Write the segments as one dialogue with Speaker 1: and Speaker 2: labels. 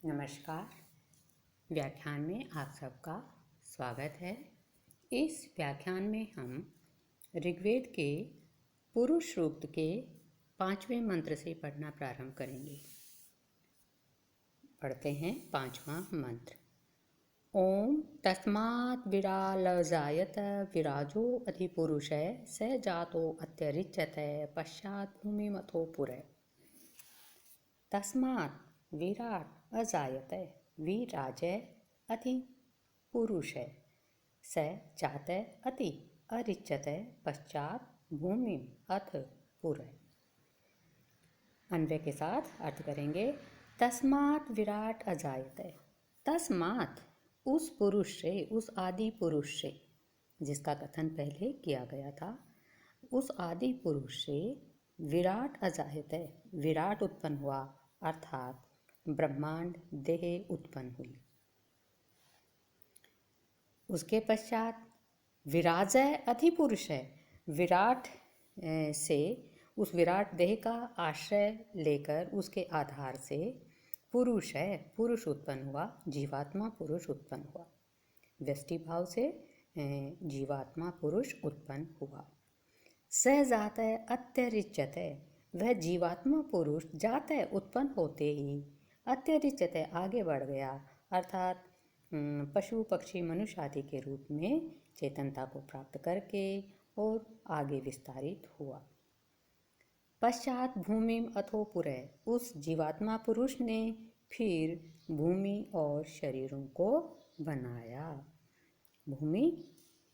Speaker 1: नमस्कार। व्याख्यान में आप सबका स्वागत है। इस व्याख्यान में हम ऋग्वेद के पुरुष सूक्त के 5वें मंत्र से पढ़ना प्रारंभ करेंगे। पढ़ते हैं 5वां मंत्र। ओम तस्मात् विरालजायत विराजो अधिपुरुषः स जातो अत्यरिच्यते पश्चात् भूमिमथो पुरः। तस्मात् विराट अजायत विराजय अति पुरुष स जात अति अरिच्यत पश्चात भूमि अथ पुर। अन्वय के साथ अर्थ करेंगे। तस्मात् विराट अजायत, तस्मात् उस पुरुष से, उस आदि पुरुष से जिसका कथन पहले किया गया था, उस आदि पुरुष से विराट अजायत, विराट उत्पन्न हुआ, अर्थात ब्रह्मांड देह उत्पन्न हुई। उसके पश्चात विराजय अधिपुरुष है, विराट से, उस विराट देह का आश्रय लेकर उसके आधार से पुरुष है, पुरुष उत्पन्न हुआ, जीवात्मा पुरुष उत्पन्न हुआ। व्यष्टि भाव से जीवात्मा पुरुष उत्पन्न हुआ। स जातः अत्यरिच्यते, वह जीवात्मा पुरुष जातः उत्पन्न होते ही अत्यरिच्यते आगे बढ़ गया, अर्थात पशु पक्षी मनुष्य आदि के रूप में चेतनता को प्राप्त करके और आगे विस्तारित हुआ। पश्चात भूमि अथो पुरः, उस जीवात्मा पुरुष ने फिर भूमि और शरीरों को बनाया। भूमि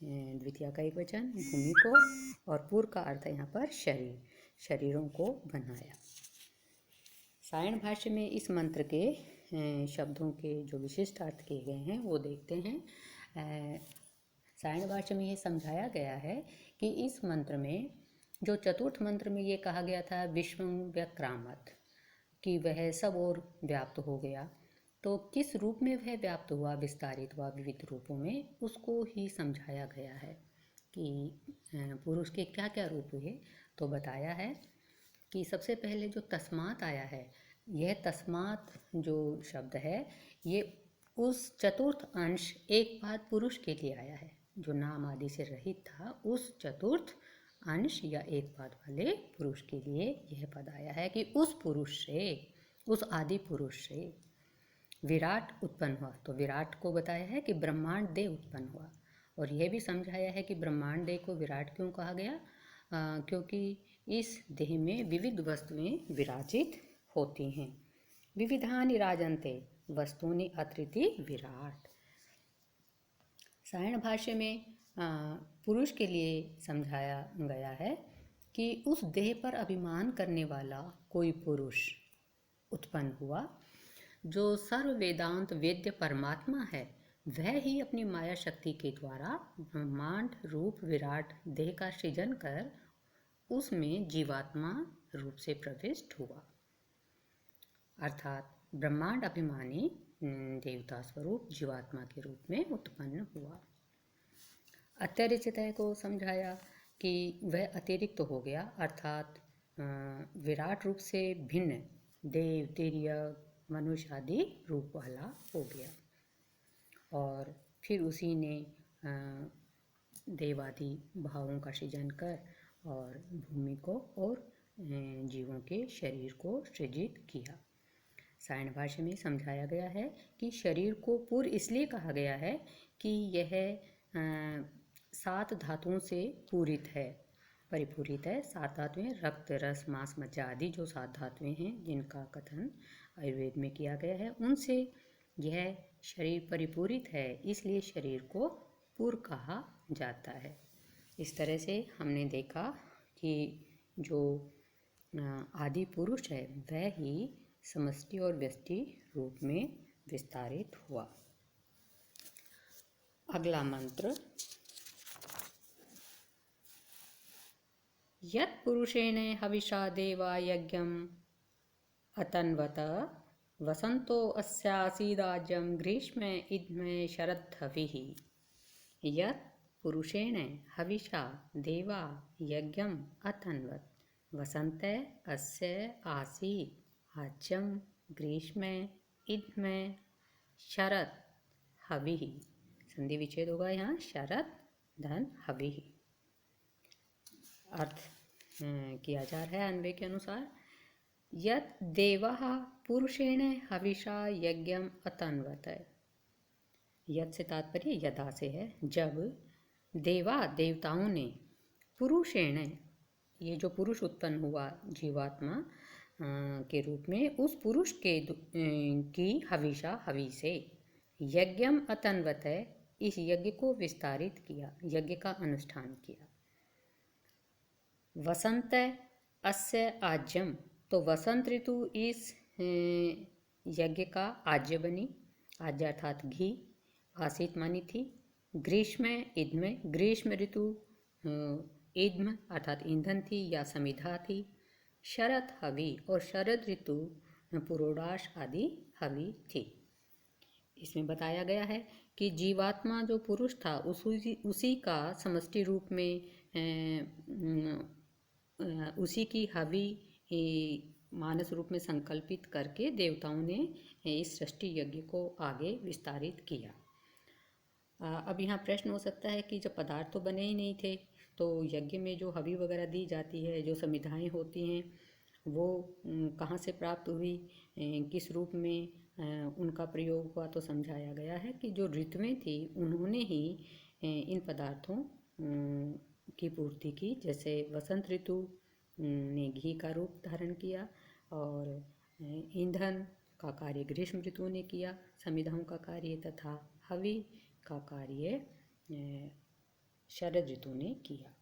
Speaker 1: द्वितीया का एक वचन, भूमि को, और पुर का अर्थ यहाँ पर शरीर, शरीरों को बनाया। सायण भाष्य में इस मंत्र के शब्दों के जो विशिष्ट अर्थ किए गए हैं वो देखते हैं। सायण भाष्य में ये समझाया गया है कि इस मंत्र में, जो चतुर्थ मंत्र में ये कहा गया था विश्वं व्यक्रामत्, कि वह सब और व्याप्त हो गया, तो किस रूप में वह व्याप्त हुआ, विस्तारित हुआ विविध रूपों में, उसको ही समझाया गया है कि पुरुष के क्या क्या रूप हुए। तो बताया है कि सबसे पहले जो तस्मात् आया है, यह तस्मात् जो शब्द है ये उस चतुर्थ अंश एक पाद पुरुष के लिए आया है, जो नाम आदि से रहित था, उस चतुर्थ अंश या एक पाद वाले पुरुष के लिए यह पद आया है कि उस पुरुष से, उस आदि पुरुष से विराट उत्पन्न हुआ। तो विराट को बताया है कि ब्रह्मांड देह उत्पन्न हुआ, और यह भी समझाया है कि ब्रह्मांड देह को विराट क्यों कहा गया, क्योंकि इस देह में विविध वस्तुएं विराजित होती हैं। विविधानि राजन्ते वस्तूनि अत्रिति विराट। सायण भाष्य में पुरुष के लिए समझाया गया है कि उस देह पर अभिमान करने वाला कोई पुरुष उत्पन्न हुआ, जो सर्व वेदांत वेद्य परमात्मा है, वह ही अपनी माया शक्ति के द्वारा ब्रह्मांड रूप विराट देह का सृजन कर उसमें जीवात्मा रूप से प्रविष्ट हुआ, अर्थात ब्रह्मांड अभिमानी देवता स्वरूप जीवात्मा के रूप में उत्पन्न हुआ। अत्यरिचित को समझाया कि वह अतिरिक्त हो गया, अर्थात विराट रूप से भिन्न देव, तिर्यक, मनुष्य आदि रूप वाला हो गया, और फिर उसी ने देवादि भावों का सृजन कर और भूमि को और जीवों के शरीर को सृजित किया। सायण भाष्य में समझाया गया है कि शरीर को पुर इसलिए कहा गया है कि यह 7 धातुओं से पूरित है, परिपूरित है। 7 धातुएं, रक्त, रस, मांस, मज्जा आदि जो 7 धातुएं हैं जिनका कथन आयुर्वेद में किया गया है, उनसे यह शरीर परिपूरित है, इसलिए शरीर को पुर कहा जाता है। इस तरह से हमने देखा कि जो आदि पुरुष है वह ही समष्टि और व्यष्टि रूप में विस्तारित हुआ। अगला मंत्र। यत् पुरुषेण हविषा देवा यज्ञम् अतन्वत वसंतो अस्यासीदाज्यं ग्रीष्मे इद्मे शरद्धविः। यत् पुरुषेण हविषा देवा यज्ञम् अतन्वत वसंते अस्य आसीत् आज्यं ग्रीष्मे इद्म शरद हवि। संधि विच्छेद होगा यहाँ, शरद धन हवि। अर्थ किया जा रहा है अन्वय के अनुसार। यत् देवः पुरुषेण हविषा यज्ञम अतन्वत। यत् से तात्पर्य यदा से है। जब देवताओं ने पुरुषेण, ये जो पुरुष उत्पन्न हुआ जीवात्मा के रूप में, उस पुरुष की हविषा हवि से यज्ञम अतन्वत, इस यज्ञ को विस्तारित किया, यज्ञ का अनुष्ठान किया। वसंत अस्य आज्यम, तो वसंत ऋतु इस यज्ञ का आज्य बनी। आज्य अर्थात घी, आसित मानी थी। ग्रीष्म इद्म, ग्रीष्म ऋतु इद्म अर्थात ईंधन थी या समिधा थी। शरद हवि, और शरद ऋतु पुरोडाश आदि हवि थी। इसमें बताया गया है कि जीवात्मा जो पुरुष था उसी का समष्टि रूप में उसी की हवि मानस रूप में संकल्पित करके देवताओं ने इस सृष्टि यज्ञ को आगे विस्तारित किया। अब यहाँ प्रश्न हो सकता है कि जब पदार्थ तो बने ही नहीं थे, तो यज्ञ में जो हवि वगैरह दी जाती है, जो समिधाएं होती हैं, वो कहाँ से प्राप्त हुई, किस रूप में उनका प्रयोग हुआ। तो समझाया गया है कि जो ऋतुएं थी उन्होंने ही इन पदार्थों की पूर्ति की। जैसे वसंत ऋतु ने घी का रूप धारण किया, और ईंधन का कार्य ग्रीष्म ऋतु ने किया, समिधाओं का कार्य तथा हवि का कार्य शरद ऋतु ने किया।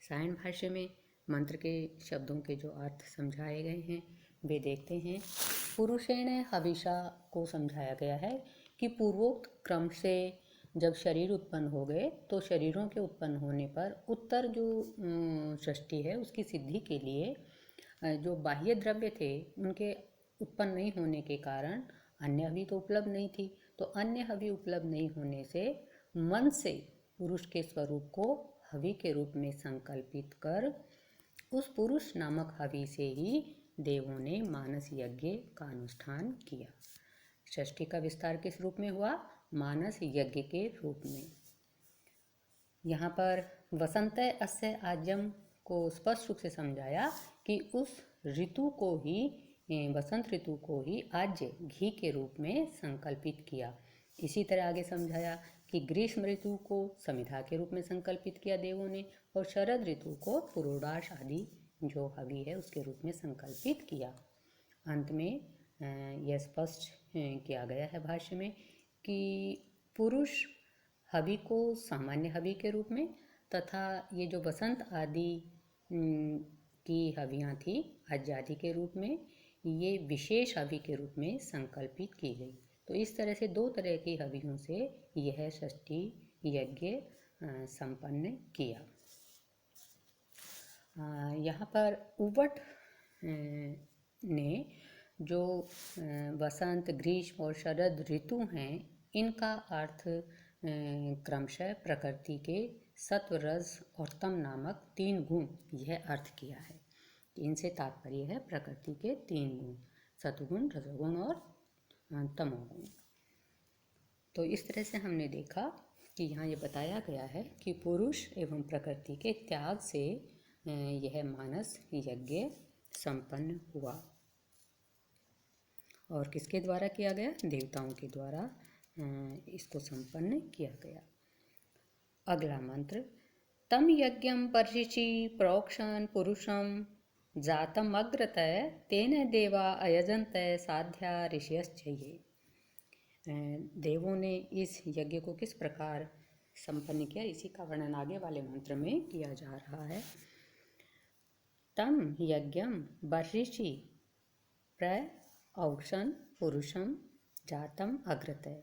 Speaker 1: सायन भाष्य में मंत्र के शब्दों के जो अर्थ समझाए गए हैं वे देखते हैं। पुरुषेण हविषा को समझाया गया है कि पूर्वोक्त क्रम से जब शरीर उत्पन्न हो गए, तो शरीरों के उत्पन्न होने पर उत्तर जो सृष्टि है उसकी सिद्धि के लिए जो बाह्य द्रव्य थे उनके उत्पन्न नहीं होने के कारण अन्य हवि तो उपलब्ध नहीं थी। तो अन्य हवि उपलब्ध नहीं होने से मन से पुरुष के स्वरूप को हवि के रूप में संकल्पित कर उस पुरुष नामक हवि से ही देवों ने मानस यज्ञ का अनुष्ठान किया। षष्ठी का विस्तार किस रूप में हुआ? मानस यज्ञ के रूप में। यहाँ पर वसंत अस्य आज्यम को स्पष्ट रूप से समझाया कि उस ऋतु को ही, वसंत ऋतु को ही आज्य घी के रूप में संकल्पित किया। इसी तरह आगे समझाया कि ग्रीष्म ऋतु को समिधा के रूप में संकल्पित किया देवों ने, और शरद ऋतु को पुरोडाश आदि जो हवि है उसके रूप में संकल्पित किया। अंत में यह स्पष्ट किया गया है भाष्य में कि पुरुष हवि को सामान्य हवि के रूप में तथा ये जो वसंत आदि की हवियाँ थी आज्य आदि के रूप में, ये विशेष हवि के रूप में संकल्पित की गई। तो इस तरह से दो तरह की हवियों से यह षष्ठी यज्ञ संपन्न किया। यहाँ पर उवट ने जो वसंत, ग्रीष्म और शरद ऋतु हैं, इनका अर्थ क्रमशः प्रकृति के सत्व, रज और तम नामक 3 गुण, यह अर्थ किया है। इनसे तात्पर्य है प्रकृति के 3 गुण, सत्वगुण, रजोगुण और तमोगुण। तो इस तरह से हमने देखा कि यहाँ ये बताया गया है कि पुरुष एवं प्रकृति के त्याग से यह मानस यज्ञ संपन्न हुआ। और किसके द्वारा किया गया? देवताओं के द्वारा इसको संपन्न किया गया। अगला मंत्र, तम यज्ञम पर्षिषि प्रोक्षण पुरुषम जातम अग्रतय तेन देवा अयजंत साध्या ऋषयश्चये। देवों ने इस यज्ञ को किस प्रकार संपन्न किया, इसी का वर्णन आगे वाले मंत्र में किया जा रहा है। तम यज्ञम बर्हिषि प्रऔक्षण पुरुषम जातम अग्रतय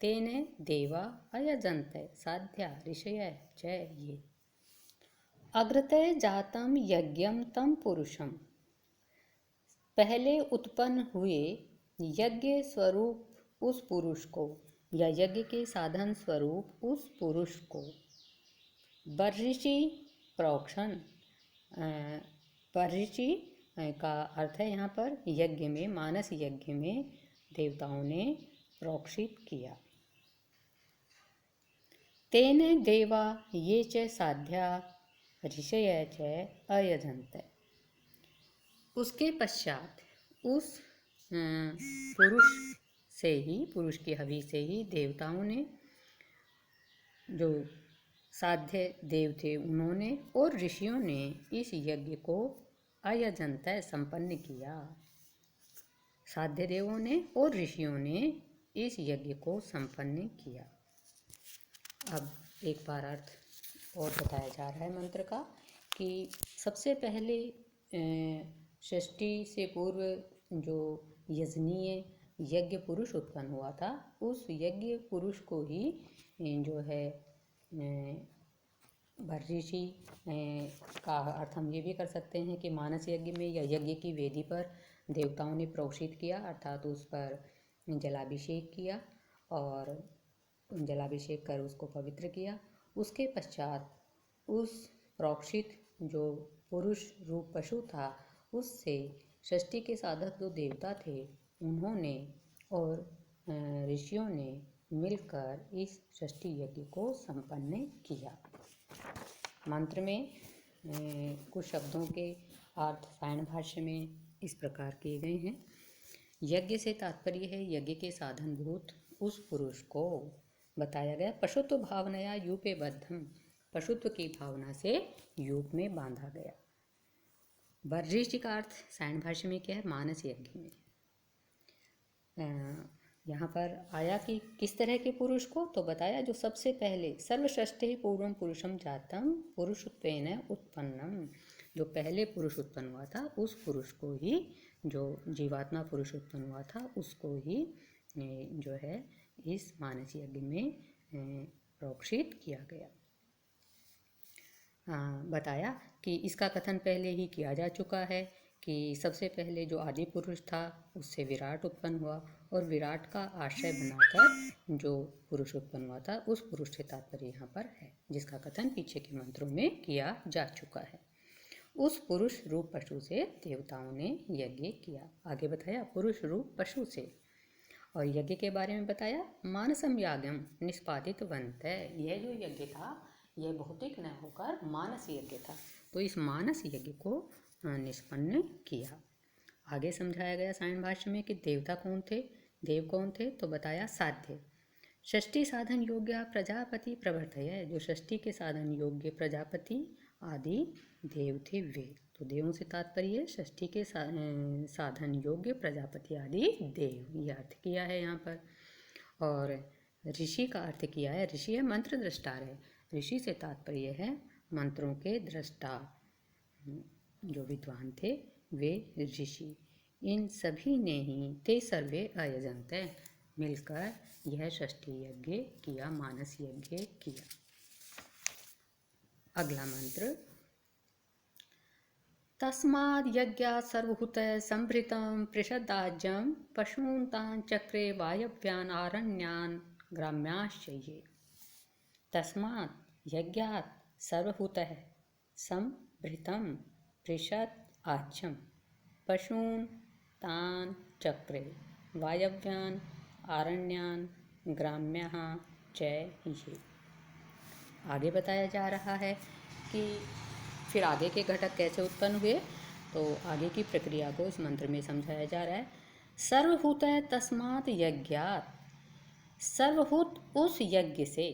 Speaker 1: तेन देवा अयजंत साध्या ऋषय च ये। अग्रतय जातम यज्ञम तम पुरुषम, पहले उत्पन्न हुए यज्ञ स्वरूप उस पुरुष को या यज्ञ के साधन स्वरूप उस पुरुष को, बर्हिषि प्रोक्षण, बर्हिषि का अर्थ है यहाँ पर यज्ञ में, मानस यज्ञ में देवताओं ने प्रोक्षित किया। तेने देवा ये च साध्या ऋषय च अयजन्त। उसके पश्चात उस पुरुष से ही, पुरुष की हवि से ही देवताओं ने, जो साध्य देव थे उन्होंने और ऋषियों ने इस यज्ञ को अयजन्त संपन्न किया। साध्य देवों ने और ऋषियों ने इस यज्ञ को संपन्न किया। अब एक बार अर्थ और बताया जा रहा है मंत्र का कि सबसे पहले सृष्टि से पूर्व जो यजनीय यज्ञ पुरुष उत्पन्न हुआ था, उस यज्ञ पुरुष को ही जो है भर्ऋषि का अर्थ हम ये भी कर सकते हैं कि मानस यज्ञ में या यज्ञ की वेदी पर देवताओं ने प्रोक्षित किया, अर्थात उस पर जलाभिषेक किया और जलाभिषेक कर उसको पवित्र किया। उसके पश्चात उस प्रोक्षित जो पुरुष रूप पशु था, उससे सृष्टि के साधक जो देवता थे उन्होंने और ऋषियों ने मिलकर इस सृष्टि यज्ञ को संपन्न किया। मंत्र में कुछ शब्दों के अर्थ सायण भाष्य में इस प्रकार किए गए हैं। यज्ञ से तात्पर्य है यज्ञ के साधनभूत उस पुरुष को बताया गया। पशुत्व भावनया यूपे बद्धम, पशुत्व की भावना से यूप में बांधा गया। भर्ऋषि का अर्थ सायण भाष्य में क्या है, मानस यज्ञ में। यहाँ पर आया कि किस तरह के पुरुष को, तो बताया जो सबसे पहले सर्वश्रेष्ठे पूर्वम पुरुषम जातम पुरुषत्वेन उत्पन्नम, जो पहले पुरुष उत्पन्न हुआ था उस पुरुष को ही, जो जीवात्मा पुरुष उत्पन्न हुआ था उसको ही जो है इस मानस यज्ञ में प्रोक्षित किया गया। बताया कि इसका कथन पहले ही किया जा चुका है कि सबसे पहले जो आदि पुरुष था उससे विराट उत्पन्न हुआ और विराट का आश्रय बनाकर जो पुरुष उत्पन्न हुआ था उस पुरुष से तात्पर्य यहाँ पर है, जिसका कथन पीछे के मंत्रों में किया जा चुका है। उस पुरुष रूप पशु से देवताओं ने यज्ञ किया। आगे बताया पुरुष रूप पशु से, और यज्ञ के बारे में बताया मानसम यागम निष्पादित वंत। यह जो यज्ञ था यह भौतिक न होकर मानस यज्ञ था, तो इस मानस यज्ञ को निष्पन्न किया। आगे समझाया गया सायण भाष्य में कि देवता कौन थे, देव कौन थे, तो बताया साध्य षष्ठी साधन योग्य प्रजापति प्रवर्तय, जो षष्ठी के साधन योग्य प्रजापति आदि देव थे वे। तो देवों से तात्पर्य षष्ठी के साधन योग्य प्रजापति आदि देव, ये अर्थ किया है यहाँ पर। और ऋषि का अर्थ किया है, ऋषि है मंत्र दृष्टा है, ऋषि से तात्पर्य है मंत्रों के दृष्टा, जो विद्वान थे वे ऋषि। इन सभी ने ही ते सर्वे अयजन्त, मिलकर यह षष्ठी यज्ञ किया, मानस यज्ञ किया। अगला मंत्र, तस्माद् यज्ञात् सर्वभूत संभृतं पृषदाज्यं पशून् तान् चक्रे वायव्यान् आरण्यान् ग्राम्याश्चये। तस्मात् यज्ञात् सर्वभूतः संभृतं पृषद आज्यं पशून् तान् चक्रे वायव्यान् आरण्यान् ग्राम्यः च ये। आगे बताया जा रहा है कि फिर आगे के घटक कैसे उत्पन्न हुए, तो आगे की प्रक्रिया को इस मंत्र में समझाया जा रहा है। सर्वभूत तस्मात् यज्ञात्, सर्वभूत उस यज्ञ से,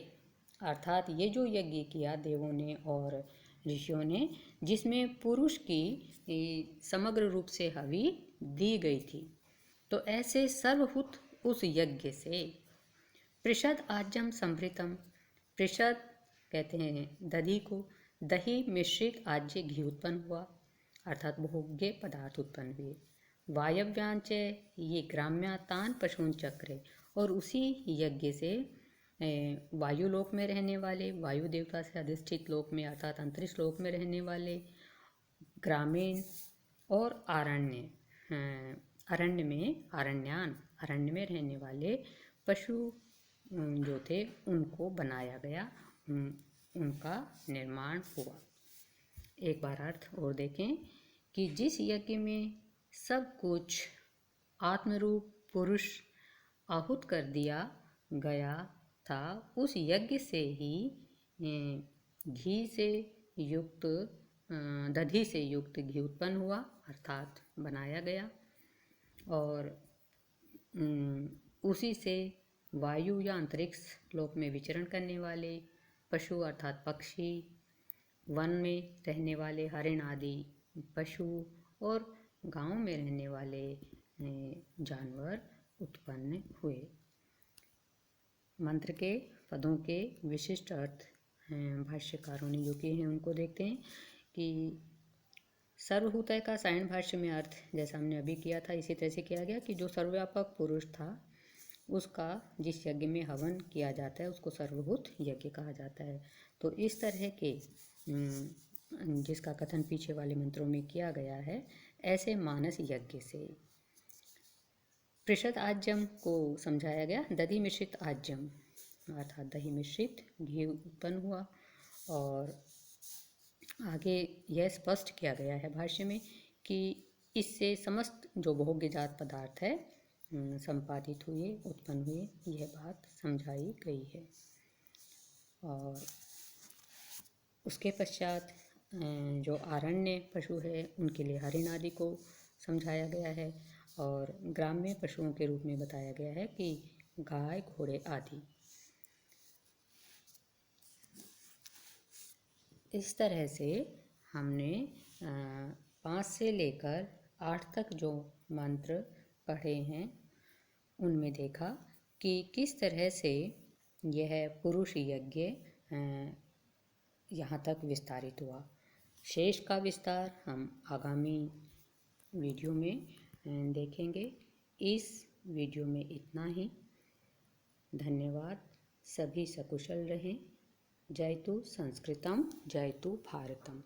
Speaker 1: अर्थात ये जो यज्ञ किया देवों ने और ऋषियों ने, जिसमें पुरुष की समग्र रूप से हवि दी गई थी, तो ऐसे सर्वभूत उस यज्ञ से पृषद आज्यम संभृतम, पृषद कहते हैं दही को, दही मिश्रित आज्य घी उत्पन्न हुआ, अर्थात भोग्य पदार्थ उत्पन्न हुए। वायव्यांच, ये ग्राम्यातान पशून चक्रे, और उसी यज्ञ से वायुलोक में रहने वाले, वायु देवता से अधिष्ठित लोक में अर्थात अंतरिक्ष लोक में रहने वाले ग्रामीण और आरण्य, अरण्य में आरण्यान, अरण्य में रहने वाले पशु जो थे उनको बनाया गया, उनका निर्माण हुआ। एक बार अर्थ और देखें कि जिस यज्ञ में सब कुछ आत्मरूप पुरुष आहूत कर दिया गया था, उस यज्ञ से ही घी से युक्त दधि से युक्त घी उत्पन्न हुआ अर्थात बनाया गया। और उसी से वायु या अंतरिक्ष लोक में विचरण करने वाले पशु अर्थात पक्षी, वन में रहने वाले हरिण आदि पशु और गांव में रहने वाले जानवर उत्पन्न हुए। मंत्र के पदों के विशिष्ट अर्थ भाष्यकारों ने जो किए हैं उनको देखते हैं कि सर्वभूतय का सायण भाष्य में अर्थ जैसा हमने अभी किया था इसी तरह से किया गया कि जो सर्वव्यापक पुरुष था उसका जिस यज्ञ में हवन किया जाता है उसको सर्वभूत यज्ञ कहा जाता है। तो इस तरह के जिसका कथन पीछे वाले मंत्रों में किया गया है, ऐसे मानस यज्ञ से पृषद आज्यम को समझाया गया। दधि मिश्रित आज्यम अर्थात दही मिश्रित घी उत्पन्न हुआ। और आगे यह स्पष्ट किया गया है भाष्य में कि इससे समस्त जो भोग्यजात पदार्थ है संपादित हुए, उत्पन्न हुए, यह बात समझाई गई है। और उसके पश्चात जो आरण्य पशु है उनके लिए हरिण आदि को समझाया गया है। और ग्राम्य पशुओं के रूप में बताया गया है कि गाय, घोड़े आदि। इस तरह से हमने 5 से लेकर 8 तक जो मंत्र पढ़े हैं उनमें देखा कि किस तरह से यह पुरुष यज्ञ यहाँ तक विस्तारित हुआ। शेष का विस्तार हम आगामी वीडियो में देखेंगे। इस वीडियो में इतना ही। धन्यवाद। सभी सकुशल रहें। जयतु संस्कृतम, जयतु भारतम।